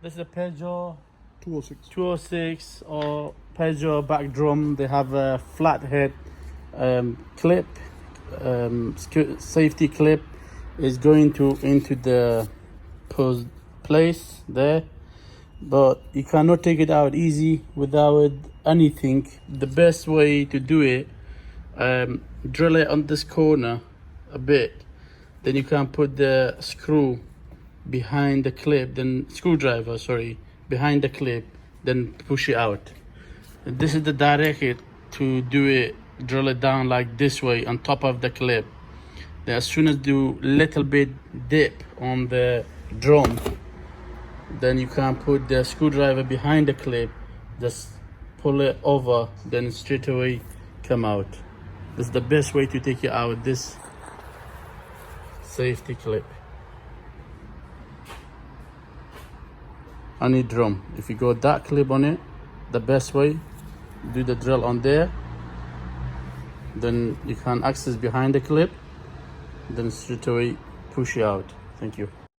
This is a Peugeot 206. 206 or Peugeot back drum. They have a flathead clip, safety clip is going into the place there, but you cannot take it out easy without anything. The best way to do it, drill it on this corner a bit, then you can put the screw behind the clip, then screwdriver, sorry, behind the clip, then push it out. This is the direct it to do it, drill it down like this way on top of the clip. Then as soon as do little bit dip on the drum, then you can put the screwdriver behind the clip, just pull it over, then straight away come out. This is the best way to take it out, this safety clip. Any drum, if you got that clip on it, the best way, do the drill on there, then you can access behind the clip, then straight away push it out. Thank you.